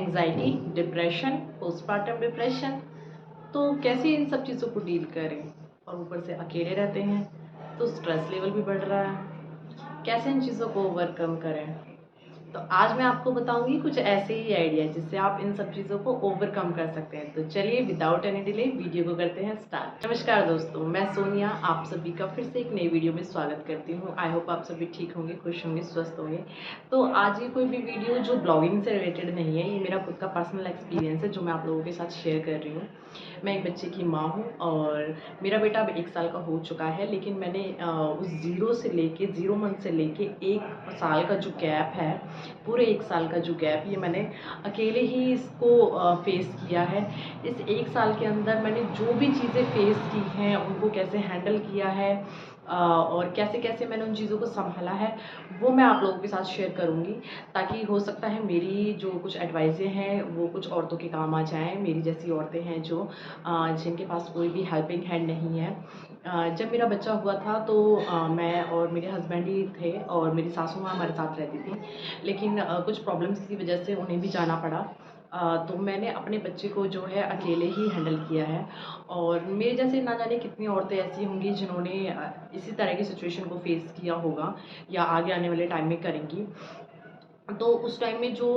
Anxiety, depression, postpartum depression. तो कैसे इन सब चीज़ों को डील करें? और ऊपर से अकेले रहते हैं तो स्ट्रेस लेवल भी बढ़ रहा है। कैसे इन चीज़ों को ओवरकम करें? तो आज मैं आपको बताऊंगी कुछ ऐसे ही आइडिया जिससे आप इन सब चीज़ों को ओवरकम कर सकते हैं। तो चलिए विदाउट एनी डिले वीडियो को करते हैं स्टार्ट। नमस्कार दोस्तों, मैं सोनिया आप सभी का फिर से एक नई वीडियो में स्वागत करती हूँ। आई होप आप सभी ठीक होंगे, खुश होंगे, स्वस्थ होंगे। तो आज ये कोई भी वीडियो जो ब्लॉगिंग से रिलेटेड नहीं है, ये मेरा खुद का पर्सनल एक्सपीरियंस है जो मैं आप लोगों के साथ शेयर कर रही हूँ। मैं एक बच्चे की माँ हूँ और मेरा बेटा अब 1 साल का हो चुका है, लेकिन मैंने उस 0 मंथ से लेके 1 साल का जो गैप है, पूरे 1 साल का जो गैप, ये मैंने अकेले ही इसको फेस किया है। इस 1 साल के अंदर मैंने जो भी चीज़ें फेस की हैं, उनको कैसे हैंडल किया है और कैसे-कैसे मैंने उन चीज़ों को सँभाला है, वो मैं आप लोगों के साथ शेयर करूँगी, ताकि हो सकता है मेरी जो कुछ एडवाइसें हैं, वो कुछ औरतों के काम आ जाएँ। मेरी जैसी औरतें हैं जो जिनके पास कोई भी हेल्पिंग हैंड नहीं है। जब मेरा बच्चा हुआ था तो मैं और मेरे हस्बैंड ही थे और मेरी सासू माँ हमारे साथ रहती थी। लेकिन कुछ प्रॉब्लम्स की वजह से उन्हें भी जाना पड़ा। तो मैंने अपने बच्चे को जो है अकेले ही हैंडल किया है और मेरे जैसे ना जाने कितनी औरतें ऐसी होंगी जिन्होंने इसी तरह की सिचुएशन को फेस किया होगा या आगे आने वाले टाइम में करेंगी। तो उस टाइम में जो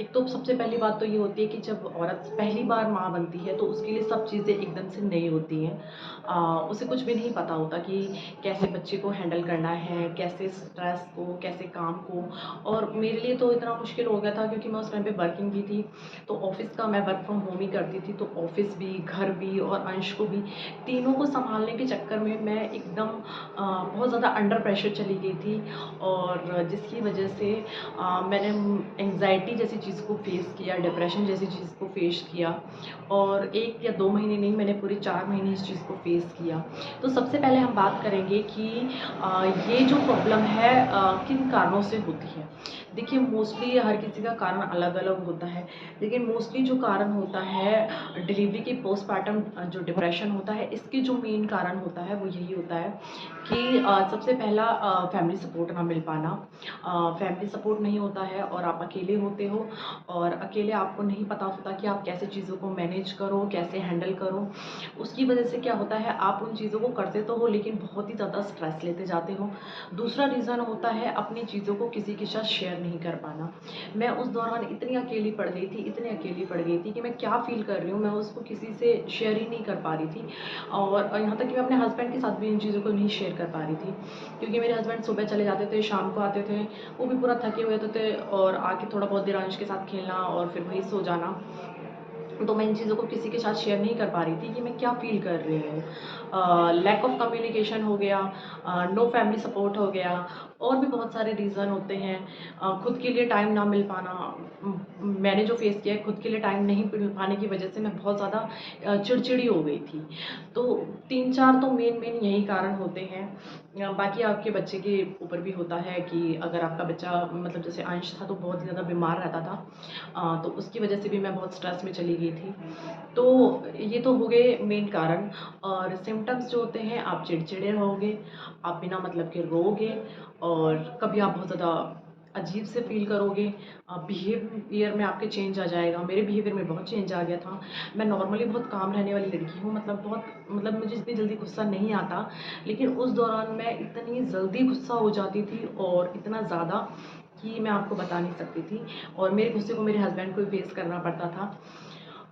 एक तो सबसे पहली बात तो ये होती है कि जब औरत पहली बार माँ बनती है तो उसके लिए सब चीज़ें एकदम से नई होती हैं। उसे कुछ भी नहीं पता होता कि कैसे बच्चे को हैंडल करना है, कैसे स्ट्रेस को, कैसे काम को। और मेरे लिए तो इतना मुश्किल हो गया था क्योंकि मैं उस टाइम पे वर्किंग भी थी, तो ऑफ़िस का मैं वर्क फ्रॉम होम ही करती थी, तो ऑफ़िस भी, घर भी और अंश को भी, तीनों को सँभालने के चक्कर में मैं एकदम बहुत ज़्यादा अंडर प्रेशर चली गई थी और जिसकी वजह से मैंने एंग्ज़ायटी जैसी चीज़ को फ़ेस किया, डिप्रेशन जैसी चीज़ को फ़ेस किया और 1 या 2 महीने नहीं, मैंने पूरे 4 महीने इस चीज़ को फ़ेस किया। तो सबसे पहले हम बात करेंगे कि ये जो प्रॉब्लम है किन कारणों से होती है। देखिए, मोस्टली हर किसी का कारण अलग-अलग होता है, लेकिन मोस्टली जो कारण होता है डिलीवरी के पोस्टपार्टम जो डिप्रेशन होता है, इसके जो मेन कारण होता है वो यही होता है कि सबसे पहला फैमिली सपोर्ट ना मिल पाना। फैमिली सपोर्ट नहीं होता है और आप अकेले होते हो और अकेले आपको नहीं पता होता कि आप कैसे चीज़ों को मैनेज करो, कैसे हैंडल करो। उसकी वजह से क्या होता है, आप उन चीज़ों को करते तो हो लेकिन बहुत ही ज़्यादा स्ट्रेस लेते जाते हो। दूसरा रीज़न होता है अपनी चीज़ों को किसी के साथ शेयर नहीं कर पाना। मैं उस दौरान इतनी अकेली पड़ गई थी, इतनी अकेली पड़ गई थी कि मैं क्या फ़ील कर रही हूँ, मैं उसको किसी से शेयर ही नहीं कर पा रही थी और यहाँ तक कि मैं अपने हस्बैंड के साथ भी इन चीज़ों को नहीं शेयर कर पा रही थी। क्योंकि मेरे हस्बैंड सुबह चले जाते थे, शाम को आते थे, वो भी पूरा थके हुए होते थे और आके थोड़ा बहुत देर अंश के साथ खेलना और फिर वही सो जाना। तो मैं इन चीज़ों को किसी के साथ शेयर नहीं कर पा रही थी कि मैं क्या फ़ील कर रही हूँ। लैक ऑफ कम्युनिकेशन हो गया, नो फैमिली सपोर्ट हो गया और भी बहुत सारे रीज़न होते हैं। खुद के लिए टाइम ना मिल पाना। मैंने जो फ़ेस किया है, खुद के लिए टाइम नहीं मिल पाने की वजह से मैं बहुत ज़्यादा चिड़चिड़ी हो गई थी। तो 3-4 तो मेन यही कारण होते हैं। बाकी आपके बच्चे के ऊपर भी होता है कि अगर आपका बच्चा मतलब जैसे अंश था तो बहुत ही ज़्यादा बीमार रहता था, तो उसकी वजह से भी मैं बहुत स्ट्रेस में चली गई थी। तो ये तो हो गए मेन कारण। और सिम्पटम्स जो होते हैं, आप चिड़चिड़े रहोगे, आप बिना मतलब के रोओगे और कभी आप बहुत ज़्यादा अजीब से फ़ील करोगे। बिहेवियर में आपके चेंज आ जाएगा। मेरे बिहेवियर में बहुत चेंज आ गया था। मैं नॉर्मली बहुत काम रहने वाली लड़की हूँ, मतलब मुझे इतनी जल्दी गुस्सा नहीं आता, लेकिन उस दौरान मैं इतनी जल्दी गुस्सा हो जाती थी और इतना ज़्यादा कि मैं आपको बता नहीं सकती थी और मेरे गुस्से को मेरे हस्बैंड को भी फेस करना पड़ता था।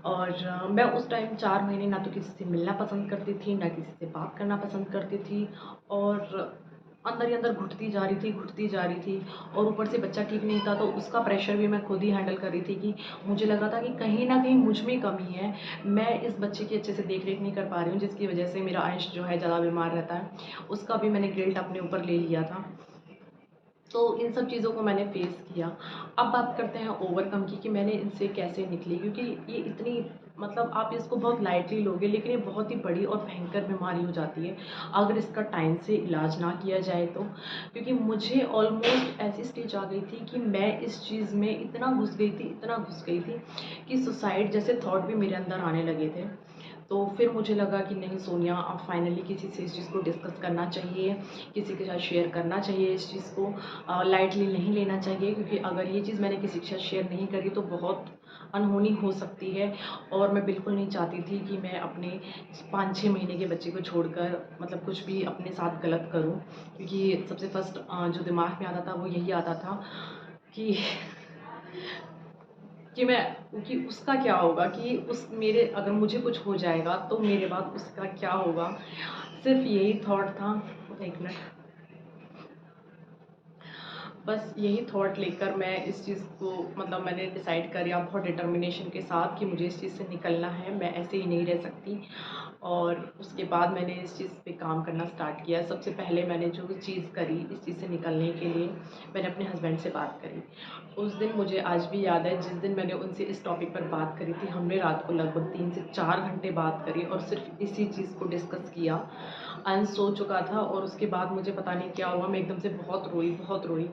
और मैं उस टाइम 4 महीने ना तो किसी से मिलना पसंद करती थी, ना किसी से बात करना पसंद करती थी और अंदर ही अंदर घुटती जा रही थी और ऊपर से बच्चा ठीक नहीं था तो उसका प्रेशर भी मैं खुद ही हैंडल कर रही थी कि मुझे लग रहा था कि कहीं न कहीं मुझ में कमी है। मैं इस बच्चे की अच्छे से देख-रेख नहीं कर पा रही हूँ, जिसकी वजह से मेरा अंश जो है ज़्यादा बीमार रहता है। उसका भी मैंने गिल्ट अपने ऊपर ले लिया था। तो इन सब चीज़ों को मैंने फ़ेस किया। अब बात करते हैं ओवरकम की कि मैंने इनसे कैसे निकली, क्योंकि ये इतनी मतलब आप इसको बहुत लाइटली लोगे लेकिन ये बहुत ही बड़ी और भयंकर बीमारी हो जाती है अगर इसका टाइम से इलाज ना किया जाए तो। क्योंकि मुझे ऑलमोस्ट ऐसी स्टेज आ गई थी कि मैं इस चीज़ में इतना घुस गई थी कि सुसाइड जैसे थॉट भी मेरे अंदर आने लगे थे। तो फिर मुझे लगा कि नहीं सोनिया, अब फाइनली किसी से इस चीज़ को डिस्कस करना चाहिए, किसी के साथ शेयर करना चाहिए इस चीज़ को, लाइटली नहीं लेना चाहिए, क्योंकि अगर ये चीज़ मैंने किसी के साथ शेयर नहीं करी तो बहुत अनहोनी हो सकती है। और मैं बिल्कुल नहीं चाहती थी कि मैं अपने 5-6 महीने के बच्चे को छोड़कर मतलब कुछ भी अपने साथ गलत करूं, क्योंकि सबसे फर्स्ट जो दिमाग में आता था वो यही आता था कि कि उसका क्या होगा, कि उस मेरे अगर मुझे कुछ हो जाएगा तो मेरे बाद उसका क्या होगा। सिर्फ यही थॉट था। एक मिनट। बस यही थॉट लेकर मैं इस चीज़ को मतलब मैंने डिसाइड किया बहुत डिटर्मिनेशन के साथ कि मुझे इस चीज़ से निकलना है, मैं ऐसे ही नहीं रह सकती। और उसके बाद मैंने इस चीज़ पे काम करना स्टार्ट किया। सबसे पहले मैंने जो चीज़ करी इस चीज़ से निकलने के लिए, मैंने अपने हस्बैंड से बात करी। उस दिन मुझे आज भी याद है जिस दिन मैंने उनसे इस टॉपिक पर बात करी थी। हमने रात को लगभग 3 से 4 घंटे बात करी और सिर्फ इसी चीज़ को डिस्कस किया। अंश सो चुका था और उसके बाद मुझे पता नहीं क्या हुआ, मैं एकदम से बहुत रोई।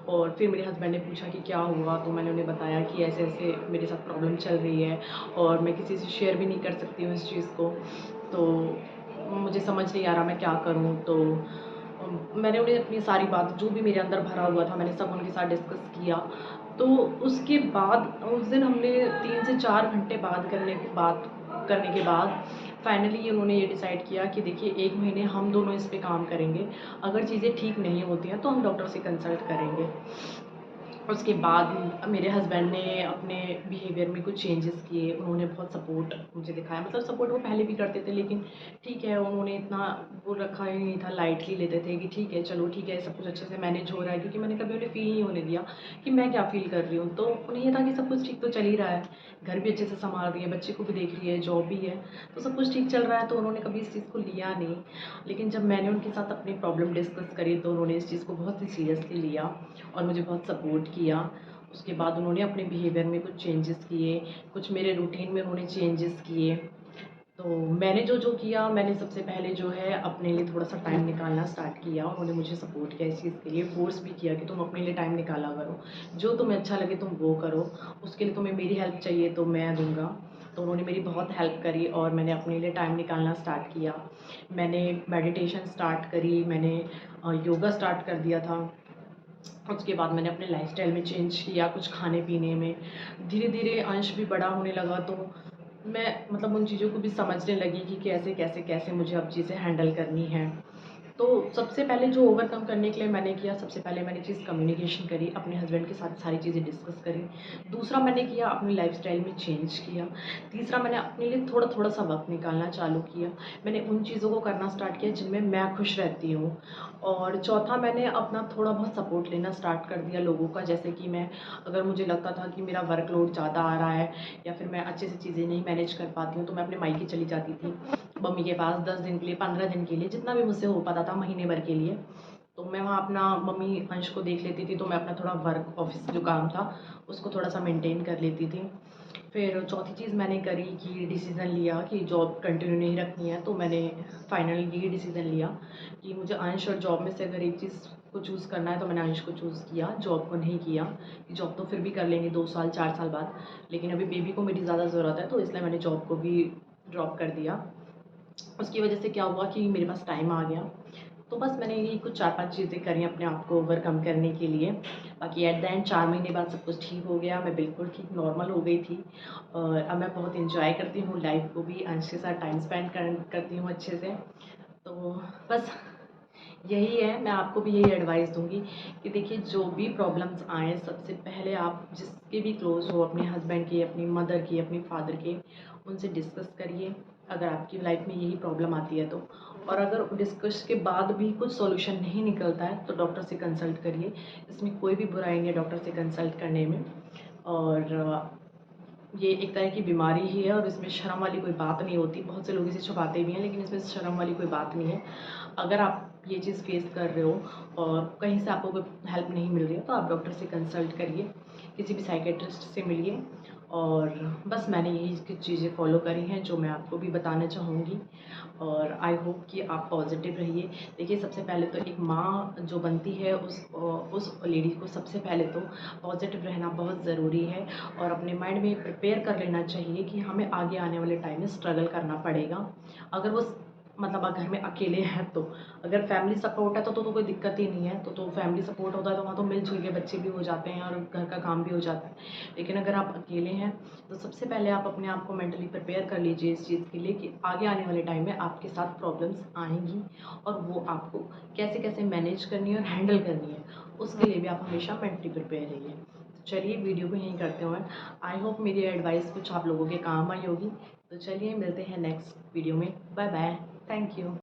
और फिर मेरे हस्बैंड ने पूछा कि क्या हुआ, तो मैंने उन्हें बताया कि ऐसे-ऐसे मेरे साथ प्रॉब्लम चल रही है और मैं किसी से शेयर भी नहीं कर सकती हूँ इस चीज़ को। तो मुझे समझ नहीं आ रहा मैं क्या करूँ। तो मैंने उन्हें अपनी सारी बात जो भी मेरे अंदर भरा हुआ था मैंने सब उनके साथ डिस्कस किया। तो उसके बाद उस दिन हमने 3 से 4 घंटे बात करने के बाद फाइनली उन्होंने ये डिसाइड किया कि देखिए 1 महीने हम दोनों इस पे काम करेंगे। अगर चीज़ें ठीक नहीं होती हैं तो हम डॉक्टर से कंसल्ट करेंगे। उसके बाद मेरे हस्बैंड ने अपने बिहेवियर में कुछ चेंजेस किए। उन्होंने बहुत सपोर्ट मुझे दिखाया, मतलब सपोर्ट वो पहले भी करते थे, लेकिन ठीक है उन्होंने इतना वो रखा ही नहीं था, लाइटली लेते थे कि ठीक है चलो ठीक है सब कुछ अच्छे से मैनेज हो रहा है, क्योंकि मैंने कभी उन्हें फ़ील नहीं होने दिया कि मैं क्या फ़ील कर रही हूँ। तो उन्हें ये था कि सब कुछ ठीक तो चल ही रहा है, घर भी अच्छे से संभाल रही है, बच्चे को भी देख रही है, जॉब भी है, तो सब कुछ ठीक चल रहा है। तो उन्होंने कभी इस चीज़ को लिया नहीं। लेकिन जब मैंने उनके साथ अपनी प्रॉब्लम डिस्कस करी तो उन्होंने इस चीज़ को बहुत ही सीरियसली लिया और मुझे बहुत सपोर्ट किया। उसके बाद उन्होंने अपने बिहेवियर में कुछ चेंजेस किए, कुछ मेरे रूटीन में उन्होंने चेंजेस किए। तो मैंने जो किया, मैंने सबसे पहले जो है अपने लिए थोड़ा-सा टाइम निकालना स्टार्ट किया। उन्होंने मुझे सपोर्ट किया इस चीज़ के लिए, फ़ोर्स भी किया कि तुम अपने लिए टाइम निकाला करो। जो तुम्हें अच्छा लगे तुम वो करो, उसके लिए तुम्हें मेरी हेल्प चाहिए तो मैं दूँगा। तो उन्होंने मेरी बहुत हेल्प करी और मैंने अपने लिए टाइम निकालना स्टार्ट किया। मैंने मेडिटेशन स्टार्ट करी, मैंने योगा स्टार्ट कर दिया था। उसके बाद मैंने अपने लाइफ़स्टाइल में चेंज किया, कुछ खाने-पीने में। धीरे-धीरे अंश भी बड़ा होने लगा तो मैं मतलब उन चीज़ों को भी समझने लगी कि कैसे मुझे अब चीज़ें हैंडल करनी हैं। तो सबसे पहले जो ओवरकम करने के लिए मैंने किया, सबसे पहले मैंने चीज़ कम्युनिकेशन करी, अपने हस्बैंड के साथ सारी चीज़ें डिस्कस करी। दूसरा मैंने किया अपनी लाइफ़स्टाइल में चेंज किया। तीसरा मैंने अपने लिए थोड़ा-थोड़ा सा वक़्त निकालना चालू किया। मैंने उन चीज़ों को करना स्टार्ट किया जिनमें मैं खुश रहती हूँ। और चौथा मैंने अपना थोड़ा बहुत सपोर्ट लेना स्टार्ट कर दिया लोगों का, जैसे कि मैं अगर मुझे लगता था कि मेरा वर्कलोड ज़्यादा आ रहा है या फिर मैं अच्छे से चीज़ें नहीं मैनेज कर पाती हूँ, तो मैं अपने मायके चली जाती थी मम्मी के पास 10 दिन के लिए, 15 दिन के लिए, जितना भी मुझसे हो पाता था महीने भर के लिए। तो मैं वहाँ अपना मम्मी अंश को देख लेती थी, तो मैं अपना थोड़ा वर्क ऑफ़िस जो काम था उसको थोड़ा-सा मेंटेन कर लेती थी। फिर चौथी चीज़ मैंने करी कि डिसीज़न लिया कि जॉब कंटिन्यू नहीं रखनी है, तो मैंने फाइनली यही डिसीज़न लिया कि मुझे अंश और जॉब में से अगर एक चीज़ को चूज़ करना है तो मैंने अंश को चूज़ किया, जॉब को नहीं किया। कि जॉब तो फिर भी कर लेंगे 2 साल 4 साल बाद, लेकिन अभी बेबी को मेरी ज़्यादा ज़रूरत है, तो इसलिए मैंने जॉब को भी ड्रॉप कर दिया। उसकी वजह से क्या हुआ कि मेरे पास टाइम आ गया। तो बस मैंने यही कुछ 4-5 चीज़ें करी अपने आप को ओवरकम करने के लिए। बाकी एट द एंड 4 महीने बाद सब कुछ ठीक हो गया, मैं बिल्कुल ठीक नॉर्मल हो गई थी। और अब मैं बहुत एन्जॉय करती हूँ लाइफ़ को भी, अंश के साथ टाइम स्पेंड करती हूँ अच्छे से। तो बस यही है, मैं आपको भी यही एडवाइस दूँगी कि देखिए जो भी प्रॉब्लम्स आएँ, सबसे पहले आप जिसके भी क्लोज़ हो, अपने हस्बैंड के, अपनी मदर के, अपने फादर के, उनसे डिस्कस करिए अगर आपकी लाइफ में यही प्रॉब्लम आती है तो। और अगर डिस्कस के बाद भी कुछ सॉल्यूशन नहीं निकलता है तो डॉक्टर से कंसल्ट करिए। इसमें कोई भी बुराई नहीं है डॉक्टर से कंसल्ट करने में। और ये एक तरह की बीमारी ही है और इसमें शर्म वाली कोई बात नहीं होती। बहुत से लोग इसे छुपाते भी हैं, लेकिन इसमें शर्म वाली कोई बात नहीं है। अगर आप ये चीज़ फेस कर रहे हो और कहीं से आपको कोई हेल्प नहीं मिल रही है तो आप डॉक्टर से कंसल्ट करिए, किसी भी साइकियाट्रिस्ट से मिलिए और बस मैंने यही कुछ चीज़ें फॉलो करी हैं जो मैं आपको भी बताना चाहूँगी, और आई होप कि आप पॉजिटिव रहिए। देखिए, सबसे पहले तो एक माँ जो बनती है उस लेडी को सबसे पहले तो पॉजिटिव रहना बहुत ज़रूरी है, और अपने माइंड में प्रिपेयर कर लेना चाहिए कि हमें आगे आने वाले टाइम में स्ट्रगल करना पड़ेगा। अगर वो मतलब घर में अकेले हैं तो, अगर फैमिली सपोर्ट है तो कोई दिक्कत ही नहीं है। तो फैमिली सपोर्ट होता है तो वहाँ तो मिल-जुल के बच्चे भी हो जाते हैं और घर का काम भी हो जाता है। लेकिन अगर आप अकेले हैं तो सबसे पहले आप अपने आप को मेंटली प्रिपेयर कर लीजिए इस चीज़ के लिए कि आगे आने वाले टाइम में आपके साथ प्रॉब्लम्स आएँगी, और वो आपको कैसे-कैसे मैनेज करनी है और हैंडल करनी है, उसके लिए भी आप हमेशा मेंटली प्रिपेयर रहिए। तो चलिए, वीडियो को यहीं करते हैं। आई होप मेरी एडवाइस कुछ आप लोगों के काम आई होगी। तो चलिए, मिलते हैं नेक्स्ट वीडियो में। Bye bye. Thank you.